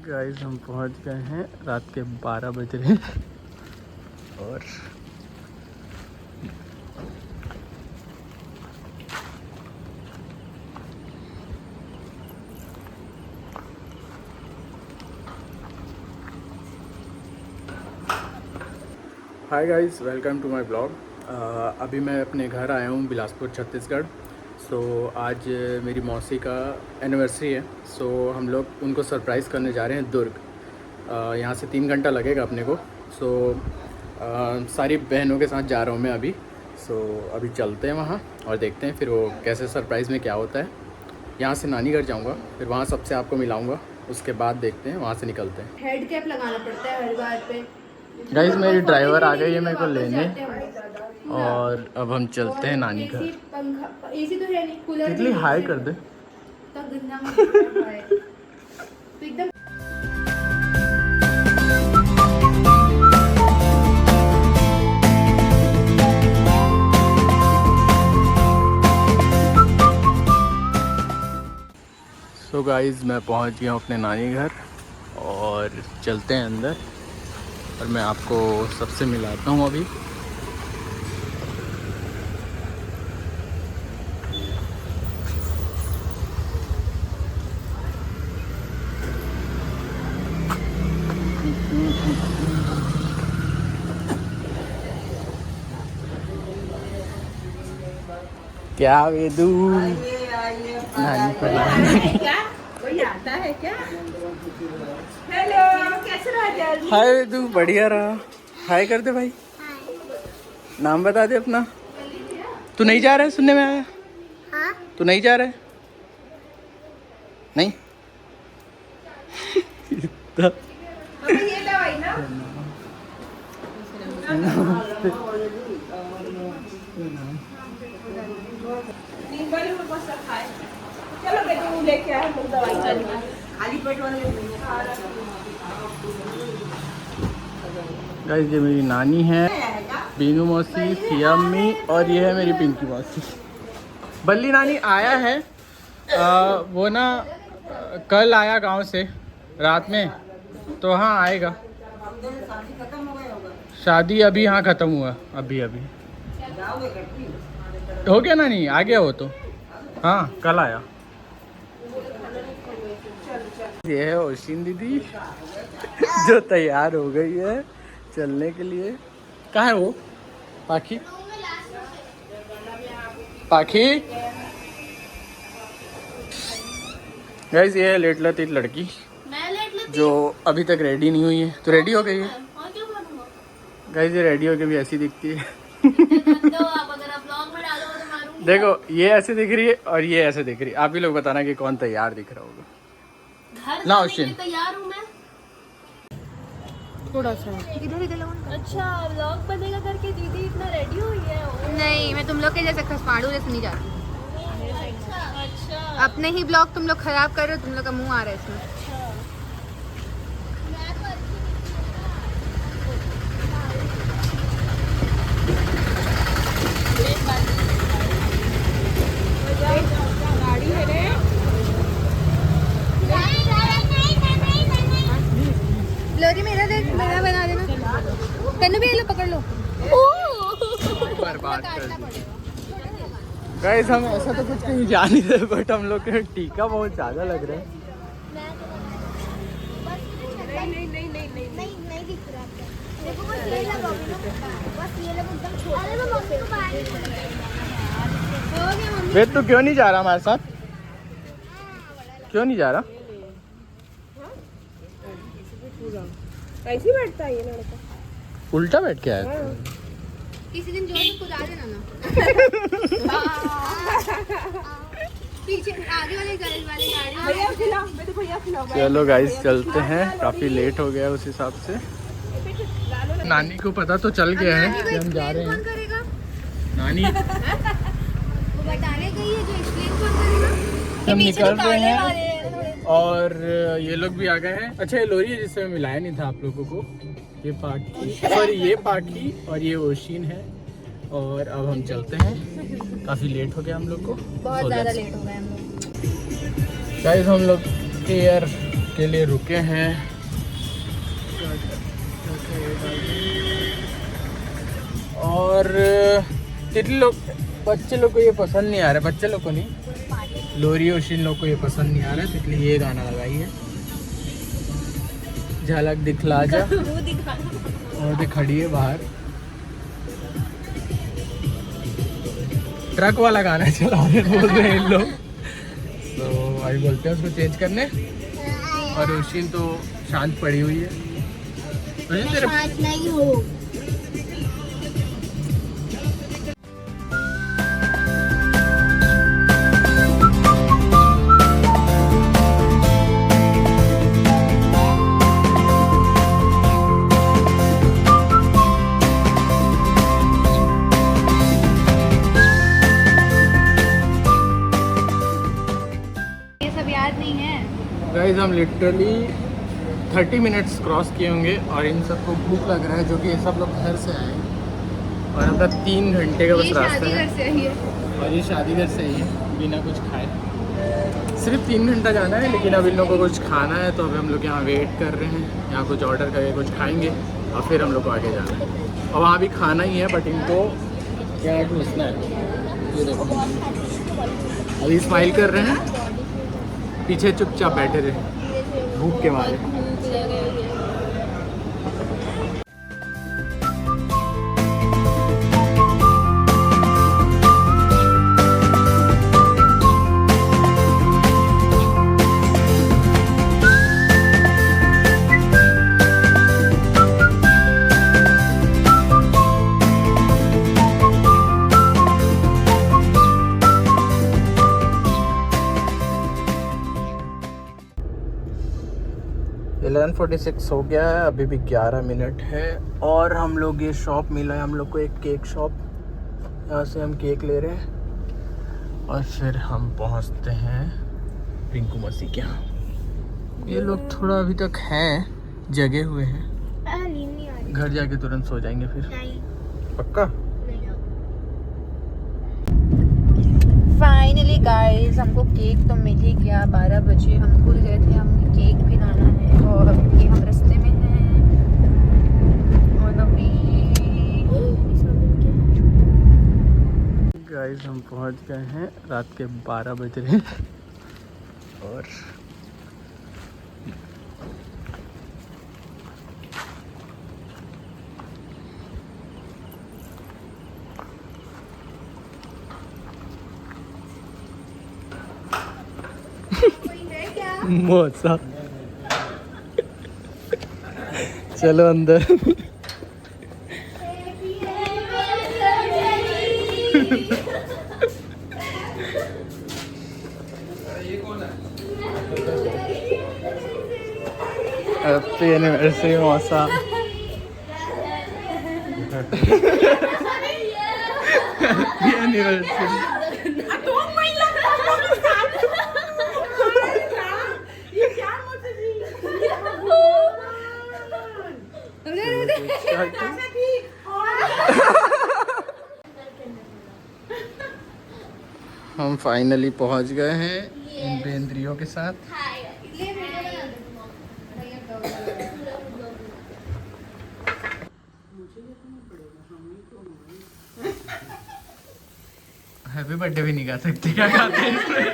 Guys हम पहुंच गए हैं, रात के 12 बज रहे हैं और hi guys, welcome to my blog. अभी मैं अपने घर आया हूँ बिलासपुर छत्तीसगढ़। आज मेरी मौसी का एनिवर्सरी है। हम लोग उनको सरप्राइज़ करने जा रहे हैं दुर्ग। यहाँ से 3 घंटा लगेगा अपने को। सारी बहनों के साथ जा रहा हूँ मैं अभी। अभी चलते हैं वहाँ और देखते हैं फिर वो कैसे सरप्राइज़ में क्या होता है। यहाँ से नानी घर जाऊँगा, फिर वहाँ सबसे आपको मिलाऊँगा। उसके बाद देखते हैं, वहाँ से निकलते हैं। हेड कैप लगाना पड़ता है हर बार पे। गाइस मेरी ड्राइवर आ गई है मेरे को लेने और अब हम चलते हैं नानी घर। एसी तो है नहीं, कूलर तितली हाई कर दे। तो गंदा तो एकदम। सो गाइस मैं पहुंच गया हूँ अपने नानी घर और चलते हैं अंदर और मैं आपको सबसे मिलाता हूँ अभी। क्या वेदू नानी पर क्या कोई आता है क्या? हेलो, कैसे रहा? हाय वेदू, बढ़िया रहा। हाय कर दे भाई। नाम बता दे अपना। तू नहीं जा रहा है, सुनने में आया? हाँ? तू नहीं जा रहा है? नहीं ये दवाई ना चलो बेटी लेके आए हम दवाई खाली पेट वाले। गाइस ये मेरी नानी है, बीनू मौसी, सिया अम्मी और ये है मेरी पिंकी मौसी। बल्ली नानी आया है। वो ना कल आया गांव से रात में, तो हाँ आएगा। शादी अभी हाँ ख़त्म हुआ, अभी हो गया ना। नहीं आ गया वो तो, हाँ कल आया। ये है ओशिन दीदी जो तैयार हो गई है चलने के लिए। कहाँ है वो पाखी? पाखी गाइस ये है लेट लतीत लड़की जो अभी तक रेडी नहीं हुई है। तो रेडी हो गई है गाइस। ये रेडी होके भी ऐसी दिखती है। देखो ये ऐसे दिख रही है और ये ऐसे दिख रही है। आप ही लोग बताना कि कौन तैयार दिख रहा होगा। ना ओशिन तैयार हूँ मैं थोड़ा सा इधर इधर लगाऊं। अच्छा व्लॉग बनेगा करके दीदी इतना रेडी हुई है? नहीं, मैं तुम लोग के जैसे खसपाड़ू जैसे नहीं जाती। अच्छा अपने ही ब्लॉग तुम लोग खराब कर रहे हो, तुम लोग का मुंह आ रहा है इसमें। गाड़ी है रे, लोरी मेरा देख, मेरा बना देना। तन्नू भी ये लो, पकड़ लो। बर्बाद कर दी। गाइस हम ऐसा तो कुछ कहीं जा नहीं रहे, बट हम लोग के टीका बहुत ज़्यादा लग रहा है। नहीं दिख रहा है। देखो बस ये लगाओगे ना, बस ये लगा एकदम छोटा। अरे मैं मम्मी को पानी हो गया मम्मी। वेद तू क्यों नहीं जा रहा हमारे साथ? क्यों नहीं जा रहा? कैसे बैठता है ये लड़का? उल्टा बैठ के आया। किसी दिन जोर से कुदा देना ना। पीछे आगे वाले गाड़ी भैया खिलाओ, मेरे भैया खिलाओ। चलो गाइस चलते हैं, काफ़ी लेट हो गया उस हिसाब से। नानी को पता तो चल गया है कि हम जा रहे हैं। नानी वो बताने गई है, जो एक्सप्लेन कौन करेगा? हम निकल रहे हैं और ये लोग भी आ गए हैं। अच्छा ये लोरी है जिससे मैं मिलाया नहीं था आप लोगों को। ये पाखी, सॉरी ये पाखी और ये ओशिन है। और अब हम चलते हैं, काफ़ी लेट हो गया हम लोग को, बहुत ज़्यादा लेट हो गए हम लोग। गाइस हम लोग एयर के लिए रुके हैं। और तितली लोग, बच्चे लोग को ये पसंद नहीं आ रहा है, बच्चे लोग को नहीं, लोरी ओशिन लोग को ये पसंद नहीं आ रहा है, तितली ये गाना लगाई है, झलक दिखला जा। और भी खड़ी है बाहर, ट्रक वाला गाना चला रहे बोल रहे हैं इन लोग। तो अभी बोलते हैं उसको चेंज करने। और ओशिन तो शांत पड़ी हुई है। तेरे नहीं हो। गाइस हम लिटरली 30 मिनट्स क्रॉस किए होंगे और इन सबको भूख लग रहा है, जो कि ये सब लोग घर से आए हैं और हमारा 3 घंटे का बस रास्ता है। और ये शादी घर से ही है, बिना कुछ खाए। सिर्फ 3 घंटा जाना है, लेकिन अब इन लोगों को कुछ खाना है तो अभी हम लोग यहाँ वेट कर रहे हैं। यहाँ कुछ ऑर्डर करके कुछ खाएंगे और फिर हम लोग को आगे जाना है। और वहाँ भी खाना ही है, बट इनको यहाँ घुसना है। ये देखो अभी स्माइल कर रहे हैं, पीछे चुपचाप बैठे रहे भूख के मारे। इलेवन 46 हो गया है, अभी भी 11 मिनट है। और हम लोग ये शॉप मिला है हम लोग को, एक केक शॉप। यहाँ से हम केक ले रहे हैं और फिर हम पहुँचते हैं रिंकू मौसी के यहाँ। ये लोग थोड़ा अभी तक हैं, जगे हुए हैं, घर जाके तुरंत सो जाएंगे फिर। पक्का? फाइनली गाइस हमको केक तो मिल ही गया। 12 बजे हम भूल गए थे हमें केक भी लाना है और अभी हम रास्ते में हैं। और अभी गाइस हम पहुंच गए हैं, रात के 12 बज रहे हैं। और मौसा चलो अंदर। हैप्पी एनिवर्सरी मौसा। Happy anniversary. हम फाइनली पहुंच गए हैं इन बेंद्रियों के साथ। हैप्पी बर्थडे भी नहीं गा सकते, क्या गाते हैं इसमें?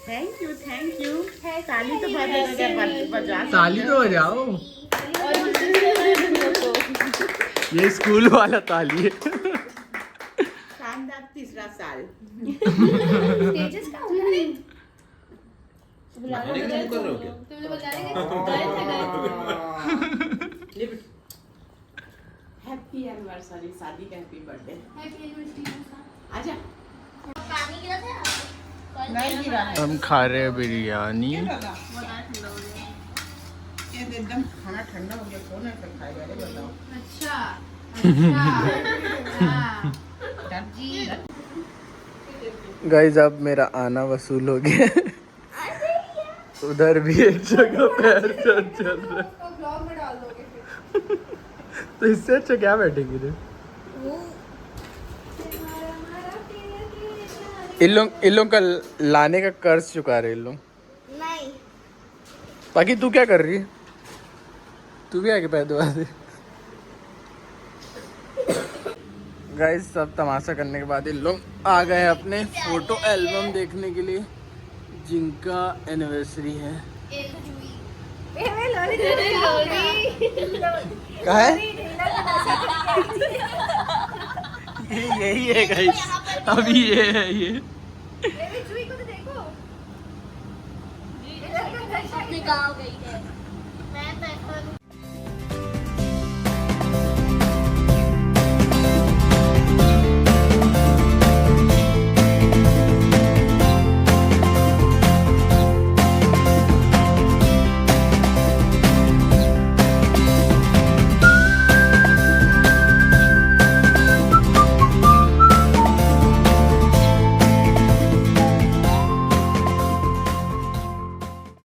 Thank you. ताली तो बजा, ताली तो बजाओ। ये स्कूल वाला ताली है। शानदार तीसरा साल। स्टेजेस का हुआ है। हैप्पी एनिवर्सरी, शादी का हैप्पी बर्थडे। आजा। पानी गिरा था? नहीं गिरा है। हम खा रहे हैं बिरयानी। एकदम खाना ठंडा हो गया, कौन ऐसा खाएगा? अरे बताओ। अच्छा जी। गाइस अब मेरा आना वसूल हो गया। उधर भी एक जगह पैर चल रहा है। ब्लॉग में डाल दोगे फिर। तो इससे अच्छा क्या बैठेंगे रे? इन लोग का लाने का कर्ज चुका रहे इन लोग। नहीं बाकी तू क्या कर रही है? तू भी आके पैर दबा दे। गाइस सब तमाशा करने के बाद इन लोग आ गए अपने फोटो एल्बम देखने के लिए, जिनका एनिवर्सरी है। कहाँ है? यही है गाइस, अभी ये है ये। अपने गाँव गई है। मैं